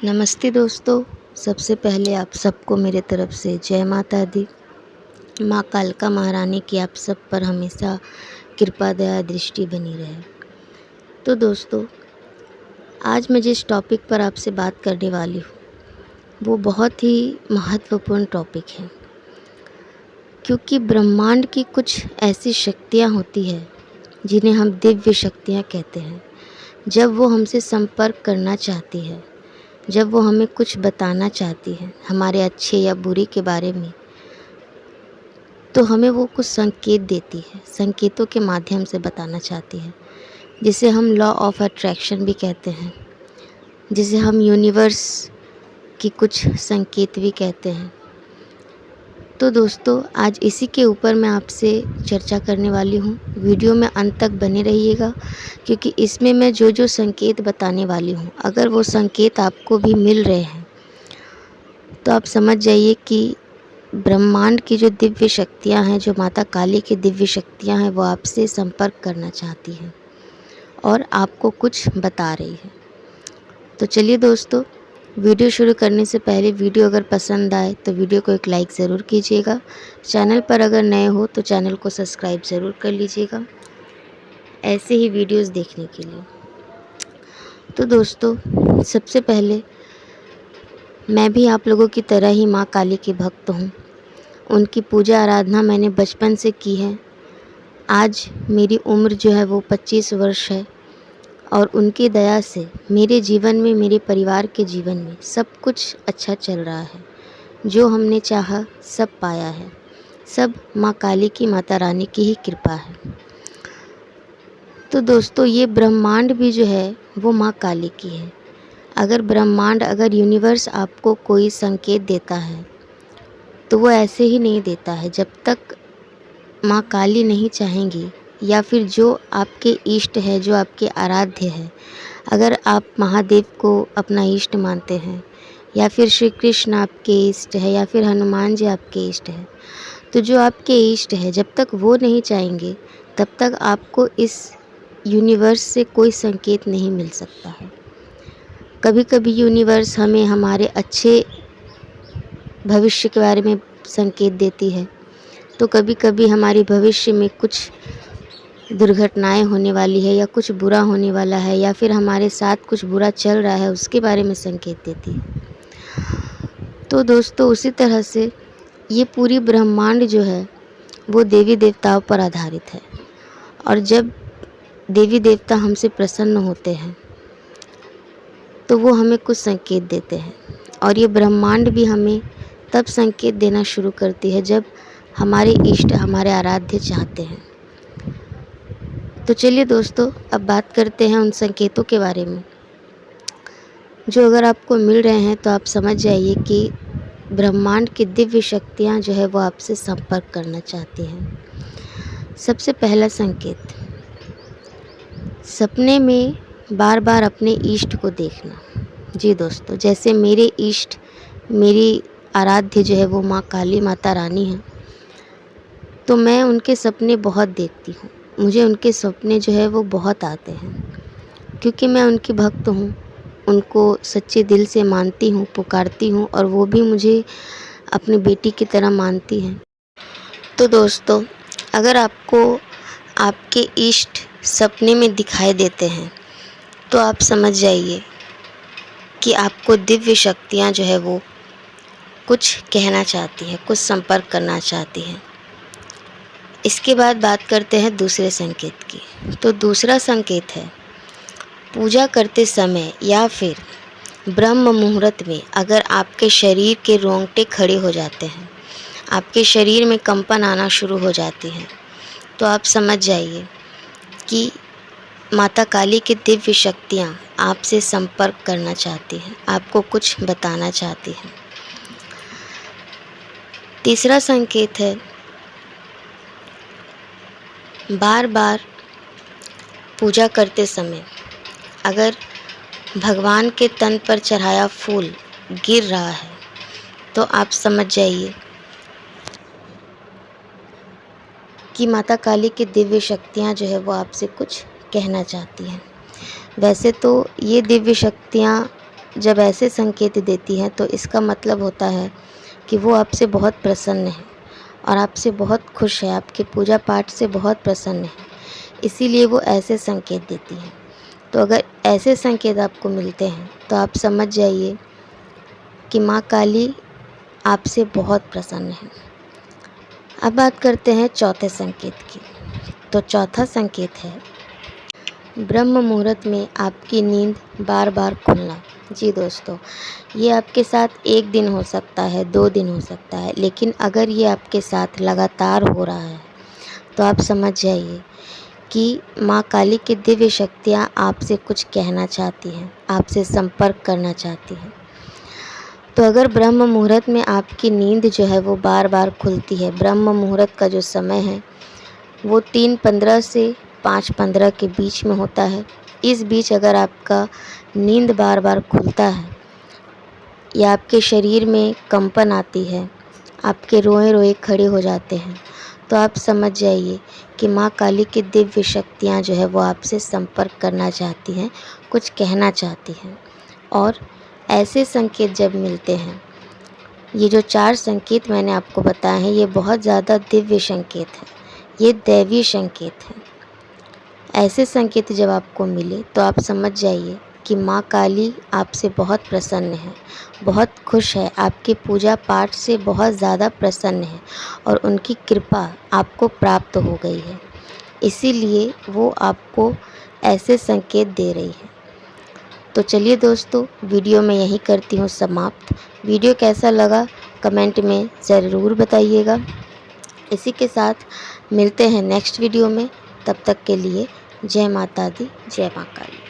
नमस्ते दोस्तों। सबसे पहले आप सबको मेरे तरफ से जय माता दी। माँ कालका महारानी की आप सब पर हमेशा कृपा दया दृष्टि बनी रहे। तो दोस्तों, आज मैं जिस टॉपिक पर आपसे बात करने वाली हूँ वो बहुत ही महत्वपूर्ण टॉपिक है, क्योंकि ब्रह्मांड की कुछ ऐसी शक्तियाँ होती है जिन्हें हम दिव्य शक्तियाँ कहते हैं। जब वो हमसे संपर्क करना चाहती है, जब वो हमें कुछ बताना चाहती है हमारे अच्छे या बुरे के बारे में, तो हमें वो कुछ संकेत देती है, संकेतों के माध्यम से बताना चाहती है, जिसे हम लॉ ऑफ अट्रैक्शन भी कहते हैं, जिसे हम यूनिवर्स की कुछ संकेत भी कहते हैं। तो दोस्तों, आज इसी के ऊपर मैं आपसे चर्चा करने वाली हूँ। वीडियो में अंत तक बने रहिएगा, क्योंकि इसमें मैं जो जो संकेत बताने वाली हूँ, अगर वो संकेत आपको भी मिल रहे हैं तो आप समझ जाइए कि ब्रह्मांड की जो दिव्य शक्तियाँ हैं, जो माता काली की दिव्य शक्तियाँ हैं, वो आपसे संपर्क करना चाहती हैं और आपको कुछ बता रही है। तो चलिए दोस्तों, वीडियो शुरू करने से पहले वीडियो अगर पसंद आए तो वीडियो को एक लाइक ज़रूर कीजिएगा। चैनल पर अगर नए हो तो चैनल को सब्सक्राइब ज़रूर कर लीजिएगा ऐसे ही वीडियोस देखने के लिए। तो दोस्तों, सबसे पहले मैं भी आप लोगों की तरह ही माँ काली की भक्त हूँ। उनकी पूजा आराधना मैंने बचपन से की है। आज मेरी उम्र जो है वो 25 वर्ष है और उनकी दया से मेरे जीवन में, मेरे परिवार के जीवन में सब कुछ अच्छा चल रहा है। जो हमने चाहा सब पाया है। सब माँ काली की, माता रानी की ही कृपा है। तो दोस्तों, ये ब्रह्मांड भी जो है वो माँ काली की है। अगर ब्रह्मांड, अगर यूनिवर्स आपको कोई संकेत देता है तो वो ऐसे ही नहीं देता है। जब तक माँ काली नहीं चाहेंगी, या फिर जो आपके इष्ट है, जो आपके आराध्य है, अगर आप महादेव को अपना इष्ट मानते हैं, या फिर श्री कृष्ण आपके इष्ट है, या फिर हनुमान जी आपके इष्ट है, तो जो आपके इष्ट है, जब तक वो नहीं चाहेंगे तब तक आपको इस यूनिवर्स से कोई संकेत नहीं मिल सकता है। कभी कभी यूनिवर्स हमें हमारे अच्छे भविष्य के बारे में संकेत देती है, तो कभी कभी हमारी भविष्य में कुछ दुर्घटनाएं होने वाली है, या कुछ बुरा होने वाला है, या फिर हमारे साथ कुछ बुरा चल रहा है, उसके बारे में संकेत देती है। तो दोस्तों, उसी तरह से ये पूरी ब्रह्मांड जो है वो देवी देवताओं पर आधारित है, और जब देवी देवता हमसे प्रसन्न होते हैं तो वो हमें कुछ संकेत देते हैं, और ये ब्रह्मांड भी हमें तब संकेत देना शुरू करती है जब हमारे इष्ट, हमारे आराध्य चाहते हैं। तो चलिए दोस्तों, अब बात करते हैं उन संकेतों के बारे में जो अगर आपको मिल रहे हैं तो आप समझ जाइए कि ब्रह्मांड की दिव्य शक्तियाँ जो है वो आपसे संपर्क करना चाहती हैं। सबसे पहला संकेत, सपने में बार बार अपने इष्ट को देखना। जी दोस्तों, जैसे मेरे इष्ट, मेरी आराध्य जो है वो माँ काली, माता रानी है, तो मैं उनके सपने बहुत देखती हूँ। मुझे उनके सपने जो है वो बहुत आते हैं, क्योंकि मैं उनकी भक्त हूँ, उनको सच्चे दिल से मानती हूँ, पुकारती हूँ, और वो भी मुझे अपनी बेटी की तरह मानती हैं। तो दोस्तों, अगर आपको आपके इष्ट सपने में दिखाई देते हैं तो आप समझ जाइए कि आपको दिव्य शक्तियाँ जो है वो कुछ कहना चाहती हैं, कुछ संपर्क करना चाहती हैं। इसके बाद बात करते हैं दूसरे संकेत की। तो दूसरा संकेत है, पूजा करते समय या फिर ब्रह्म मुहूर्त में अगर आपके शरीर के रोंगटे खड़े हो जाते हैं, आपके शरीर में कंपन आना शुरू हो जाती है, तो आप समझ जाइए कि माता काली की दिव्य शक्तियाँ आपसे संपर्क करना चाहती हैं, आपको कुछ बताना चाहती हैं। तीसरा संकेत है, बार बार पूजा करते समय अगर भगवान के तन पर चढ़ाया फूल गिर रहा है तो आप समझ जाइए कि माता काली की दिव्य शक्तियाँ जो है वो आपसे कुछ कहना चाहती हैं। वैसे तो ये दिव्य शक्तियाँ जब ऐसे संकेत देती हैं तो इसका मतलब होता है कि वो आपसे बहुत प्रसन्न है और आपसे बहुत खुश है, आपके पूजा पाठ से बहुत प्रसन्न है, इसीलिए वो ऐसे संकेत देती हैं। तो अगर ऐसे संकेत आपको मिलते हैं तो आप समझ जाइए कि माँ काली आपसे बहुत प्रसन्न है। अब बात करते हैं चौथे संकेत की। तो चौथा संकेत है ब्रह्म मुहूर्त में आपकी नींद बार बार खुलना। जी दोस्तों, ये आपके साथ एक दिन हो सकता है, 2 दिन हो सकता है, लेकिन अगर ये आपके साथ लगातार हो रहा है तो आप समझ जाइए कि माँ काली की दिव्य शक्तियाँ आपसे कुछ कहना चाहती हैं, आपसे संपर्क करना चाहती हैं। तो अगर ब्रह्म मुहूर्त में आपकी नींद जो है वो बार बार खुलती है, ब्रह्म मुहूर्त का जो समय है वो 3:15 से 5:15 के बीच में होता है। इस बीच अगर आपका नींद बार बार खुलता है या आपके शरीर में कंपन आती है, आपके रोए रोए खड़े हो जाते हैं, तो आप समझ जाइए कि माँ काली की दिव्य शक्तियाँ जो है वो आपसे संपर्क करना चाहती हैं, कुछ कहना चाहती हैं। और ऐसे संकेत जब मिलते हैं, ये जो 4 संकेत मैंने आपको बताए हैं, ये बहुत ज़्यादा दिव्य संकेत हैं, ये दैवीय संकेत हैं। ऐसे संकेत जब आपको मिले तो आप समझ जाइए कि माँ काली आपसे बहुत प्रसन्न है, बहुत खुश है, आपके पूजा पाठ से बहुत ज़्यादा प्रसन्न है और उनकी कृपा आपको प्राप्त हो गई है, इसीलिए वो आपको ऐसे संकेत दे रही है। तो चलिए दोस्तों, वीडियो मैं यहीं करती हूँ समाप्त। वीडियो कैसा लगा कमेंट में ज़रूर बताइएगा। इसी के साथ मिलते हैं नेक्स्ट वीडियो में। तब तक के लिए जय माता दी, जय माँ काली।